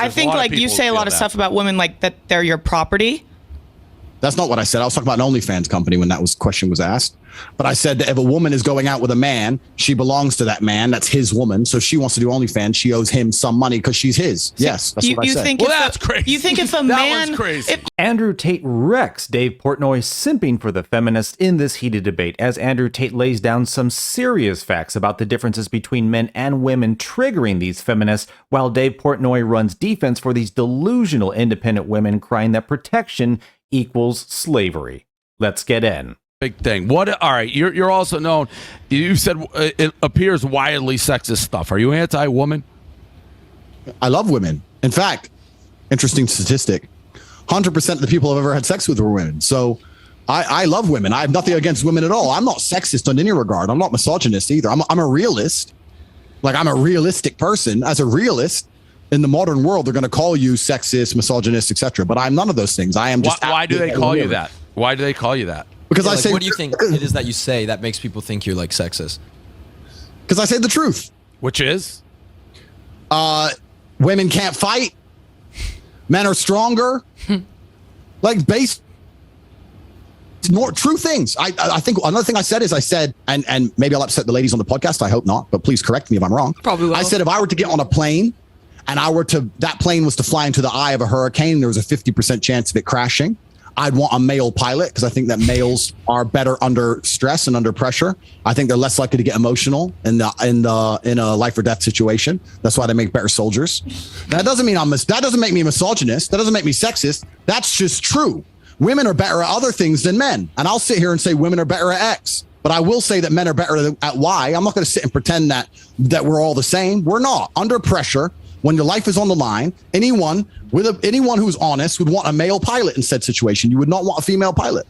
I think like you say a lot of stuff about women like that they're your property. That's not what I said. I was talking about an OnlyFans company when that question was asked. But I said that if a woman is going out with a man, she belongs to that man. That's his woman. So she wants to do OnlyFans. She owes him some money because she's his. Yes, that's what I said. Well, that's crazy. You think if a man... That one's crazy. Andrew Tate wrecks Dave Portnoy simping for the feminists in this heated debate as Andrew Tate lays down some serious facts about the differences between men and women triggering these feminists, while Dave Portnoy runs defense for these delusional independent women crying that protection equals slavery. Let's get in. Big thing. All right, you're also known, you said it appears wildly sexist stuff. Are you anti-woman? I love women. In fact, interesting statistic, 100% of the people I've ever had sex with were women. So I love women. I have nothing against women at all. I'm not sexist in any regard. I'm not misogynist either. I'm a realist. Like, I'm a realistic person. As a realist, in the modern world, they're going to call you sexist, misogynist, etc. But I'm none of those things. I am just... Why do they call you that? Why do they call you that? Because I say... What do you think it is that you say that makes people think you're like sexist? Because I say the truth. Which is? Women can't fight. Men are stronger. Like, based... more true things. I think another thing I said is and maybe I'll upset the ladies on the podcast. I hope not, but please correct me if I'm wrong. Probably will. I said if I were to get on a plane and that plane was to fly into the eye of a hurricane, there was a 50% chance of it crashing, I'd want a male pilot because I think that males are better under stress and under pressure. I think they're less likely to get emotional in a life or death situation. That's why they make better soldiers. That doesn't mean that doesn't make me a misogynist. That doesn't make me sexist. That's just true. Women are better at other things than men. And I'll sit here and say women are better at X, but I will say that men are better at Y. I'm not going to sit and pretend that we're all the same. We're not. Under pressure, when your life is on the line, anyone who's honest would want a male pilot in said situation. You would not want a female pilot.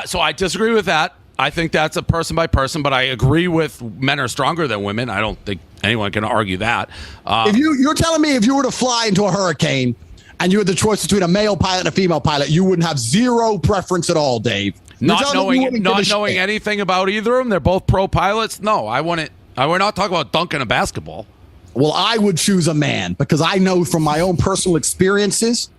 So I disagree with that. I think that's a person by person, but I agree with men are stronger than women. I don't think anyone can argue that. If you're telling me if you were to fly into a hurricane and you had the choice between a male pilot and a female pilot, you wouldn't have zero preference at all, Dave. Not knowing anything about either of them, they're both pro pilots. No, I wouldn't. We're not talking about dunking a basketball. Well, I would choose a man because I know from my own personal experiences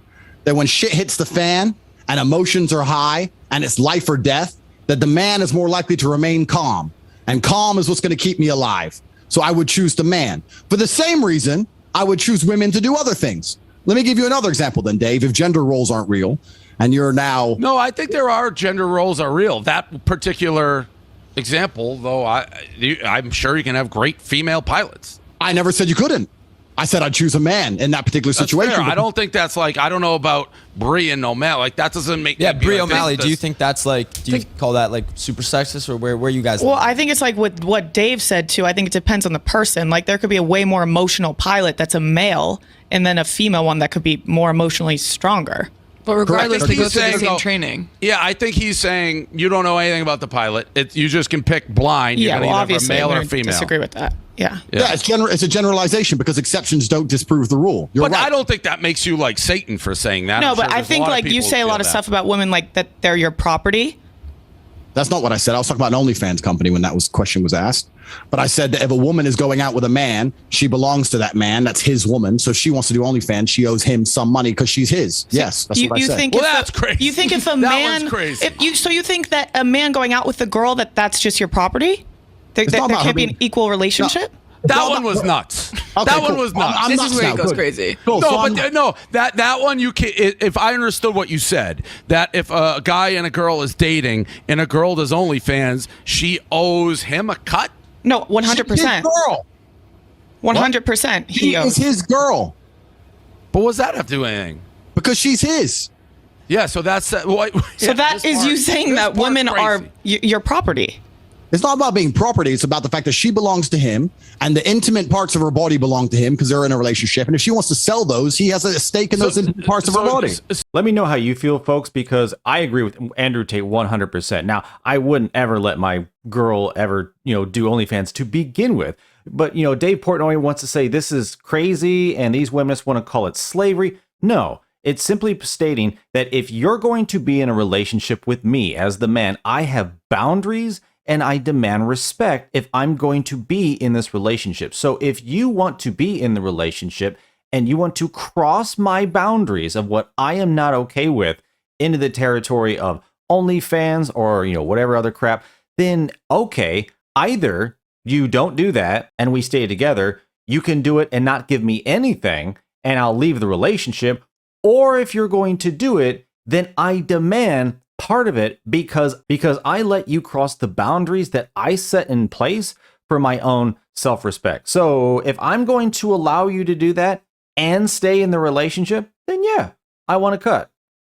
that when shit hits the fan and emotions are high and it's life or death, that the man is more likely to remain calm. And calm is what's going to keep me alive. So I would choose the man. For the same reason, I would choose women to do other things. Let me give you another example then, Dave. If gender roles aren't real and you're now... No, I think there are gender roles are real. That particular example, though, I'm sure you can have great female pilots. I never said you couldn't. I said I'd choose a man in that particular situation. Fair. I don't think that's like, I don't know about Brie and O'Malley. Like, that doesn't make... Yeah, Brie O'Malley, do you think that's like, do you call that like super sexist, or where you guys... Well, I think it's like what Dave said too. I think it depends on the person. Like, there could be a way more emotional pilot that's a male, and then a female one that could be more emotionally stronger. But regardless, they go through the same though, training. Yeah, I think he's saying you don't know anything about the pilot. You just can pick blind. You're well, either obviously, a male I'm or female. Disagree with that. Yeah, it's a generalization because exceptions don't disprove the rule. You're but right. I don't think that makes you like Satan for saying that. No, but I think like you say a lot of stuff about women like that they're your property. That's not what I said. I was talking about an OnlyFans company when that question was asked. But I said that if a woman is going out with a man, she belongs to that man. That's his woman. So she wants to do OnlyFans. She owes him some money because she's his. Yes, that's what I said. That's crazy. You think if a man... One's crazy. So you think that a man going out with a girl, that's just your property? There can't be an equal relationship? No. That one was nuts. Okay, that one was nuts. This is where it goes crazy. Cool. That one you can. If I understood what you said, that if a guy and a girl is dating and a girl does OnlyFans, she owes him a cut. No, 100%. Girl. 100%. She is his girl. But what does that have to do with anything? Because she's his. Yeah. So that's so that is you saying that women are your property. It's not about being property. It's about the fact that she belongs to him and the intimate parts of her body belong to him because they're in a relationship. And if she wants to sell those, he has a stake in those intimate parts of her body. Let me know how you feel, folks, because I agree with Andrew Tate 100%. Now, I wouldn't ever let my girl ever, do OnlyFans to begin with. But, Dave Portnoy wants to say this is crazy and these women want to call it slavery. No, it's simply stating that if you're going to be in a relationship with me as the man, I have boundaries and I demand respect if I'm going to be in this relationship. So if you want to be in the relationship and you want to cross my boundaries of what I am not okay with into the territory of OnlyFans or, whatever other crap, then okay, either you don't do that and we stay together, you can do it and not give me anything and I'll leave the relationship. Or if you're going to do it, then I demand part of it because I let you cross the boundaries that I set in place for my own self-respect. So if I'm going to allow you to do that and stay in the relationship, then yeah, I want to cut.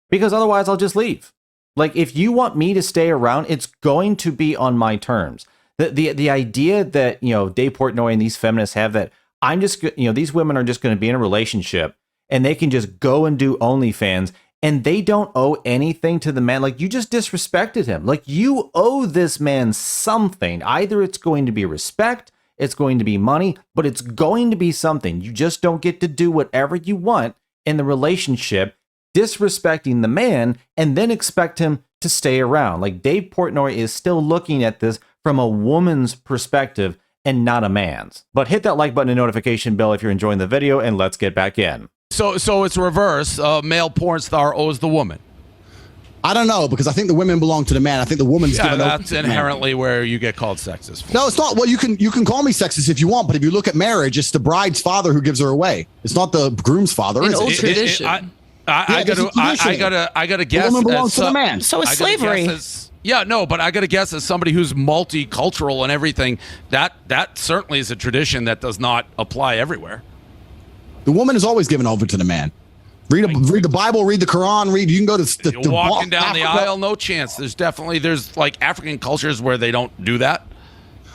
Because otherwise I'll just leave. Like, if you want me to stay around, it's going to be on my terms. The idea that, Dave Portnoy and these feminists have that I'm just, these women are just going to be in a relationship and they can just go and do OnlyFans and they don't owe anything to the man. Like, you just disrespected him. Like, you owe this man something. Either it's going to be respect, it's going to be money, but it's going to be something. You just don't get to do whatever you want in the relationship, disrespecting the man, and then expect him to stay around. Like, Dave Portnoy is still looking at this from a woman's perspective and not a man's. But hit that like button and notification bell if you're enjoying the video, and let's get back in. So it's reverse. Male porn star owes the woman. I don't know, because I think the women belong to the man. I think the woman's given over that's to the man. inherently where you get called sexist for. No, it's not. Well, you can call me sexist if you want, but if you look at marriage, it's the bride's father who gives her away. It's not the groom's father. In Is old it? tradition. I gotta guess. The woman belongs as to the man. So is I gotta slavery. guess but I gotta guess as somebody who's multicultural and everything, that certainly is a tradition that does not apply everywhere. The woman is always given over to the man. Read the Bible, read the Quran, you can go to You're walking down the aisle, no chance. There's like African cultures where they don't do that.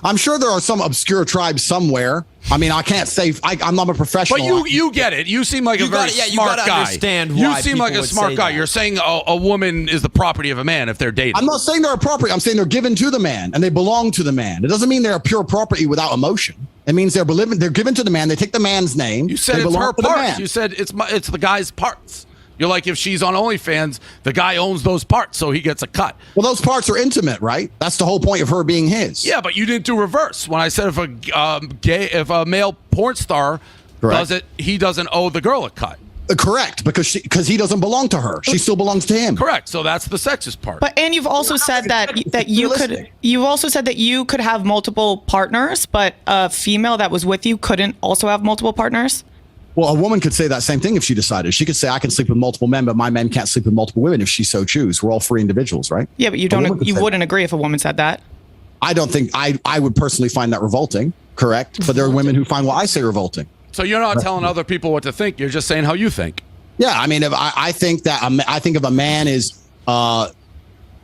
I'm sure there are some obscure tribes somewhere. I mean, I can't say I'm not a professional. But you get it. You seem like a very smart guy. Understand You why seem like people a would smart say guy. that. You're saying a woman is the property of a man if they're dating. I'm not saying they're appropriate. I'm saying they're given to the man and they belong to the man. It doesn't mean they're pure property without emotion. It means they're given to the man. They take the man's name. You said they it's belong her to the parts. man. You said it's the guy's parts. You're like, if she's on OnlyFans, the guy owns those parts, so he gets a cut. Well, those parts are intimate, right? That's the whole point of her being his. Yeah, but you didn't do reverse. When I said if a male porn star does it, he doesn't owe the girl a cut. Correct, because he doesn't belong to her. She still belongs to him. Correct. So that's the sexist part. But and you've also said that you could have multiple partners, but a female that was with you couldn't also have multiple partners. Well, a woman could say that same thing if she decided. She could say, I can sleep with multiple men, but my men can't sleep with multiple women if she so choose. We're all free individuals, right? Yeah, but you wouldn't agree if a woman said that. I don't think I would personally find that revolting, correct? But there are women who find what I say revolting. So you're not telling other people what to think. You're just saying how you think. Yeah, I mean, if I think if a man is not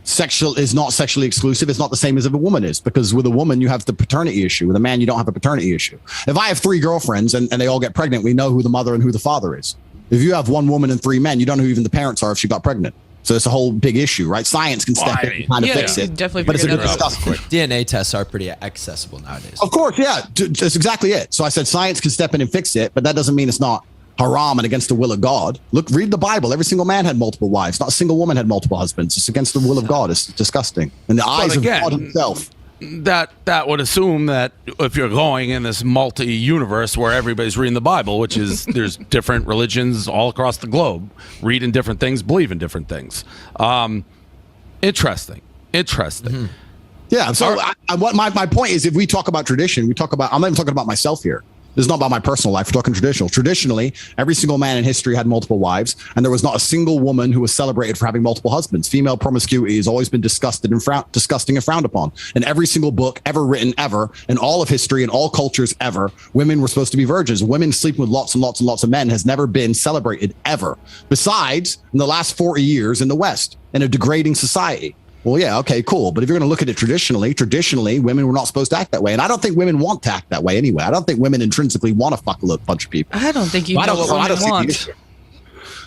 sexually exclusive, it's not the same as if a woman is, because with a woman you have the paternity issue. With a man, you don't have a paternity issue. If I have 3 girlfriends and they all get pregnant, we know who the mother and who the father is. If you have 1 woman and 3 men, you don't know who even the parents are if she got pregnant. So it's a whole big issue, right? Science can step in and kind of fix it. Definitely but it's a figure good that out. discussion. DNA tests are pretty accessible nowadays. Of course, yeah, that's exactly it. So I said science can step in and fix it, but that doesn't mean it's not haram and against the will of God. Look, read the Bible. Every single man had multiple wives. Not a single woman had multiple husbands. It's against the will of God. It's disgusting in the eyes of God himself. That would assume that if you're going in this multi-universe where everybody's reading the Bible, which is there's different religions all across the globe, reading different things, believe in different things. Interesting. Mm-hmm. Yeah. So what my point is, if we talk about tradition, I'm not even talking about myself here. This is not about my personal life. We're talking traditional. Traditionally, every single man in history had multiple wives, and there was not a single woman who was celebrated for having multiple husbands. Female promiscuity has always been disgusting and frowned upon. In every single book ever written, ever, in all of history, in all cultures ever, women were supposed to be virgins. Women sleeping with lots and lots and lots of men has never been celebrated, ever. Besides, in the last 40 years in the West, in a degrading society. Well, yeah, okay, cool. But if you're going to look at it traditionally, women were not supposed to act that way. And I don't think women want to act that way anyway. I don't think women intrinsically want to fuck a bunch of people. I don't think you know what women want.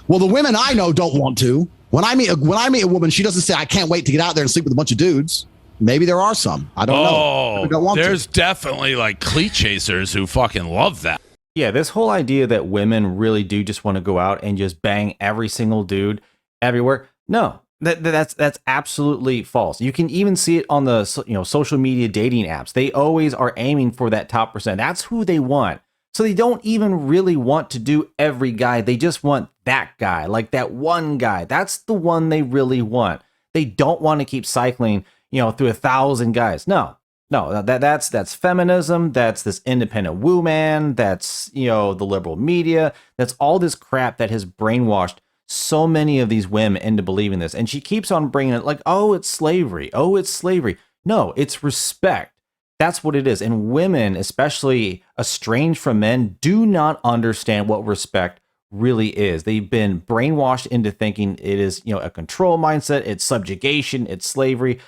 Well, the women I know don't want to. When I meet a woman, she doesn't say, I can't wait to get out there and sleep with a bunch of dudes. Maybe there are some. I don't know. There's definitely like cleat chasers who fucking love that. Yeah, this whole idea that women really do just want to go out and just bang every single dude everywhere. No. That's absolutely false. You can even see it on the social media dating apps. They always are aiming for that top percent. That's who they want So they don't even really want to do every guy. They just want that guy, like that one guy. That's the one they really want. They don't want to keep cycling, through 1,000 guys. No, that's feminism. That's this independent woo man. That's, the liberal media. That's all this crap that has brainwashed so many of these women into believing this. And she keeps on bringing it like, oh, it's slavery. Oh, it's slavery. No, it's respect. That's what it is. And women, especially estranged from men, do not understand what respect really is. They've been brainwashed into thinking it is, a control mindset, it's subjugation, it's slavery.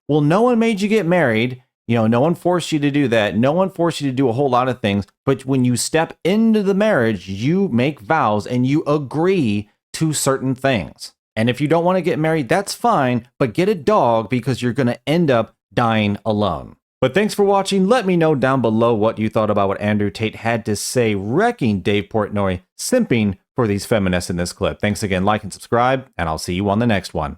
Well, no one made you get married. No one forced you to do that. No one forced you to do a whole lot of things. But when you step into the marriage, you make vows and you agree to certain things. And if you don't want to get married, that's fine, but get a dog because you're going to end up dying alone. But thanks for watching. Let me know down below what you thought about what Andrew Tate had to say, wrecking Dave Portnoy, simping for these feminists in this clip. Thanks again, like and subscribe, and I'll see you on the next one.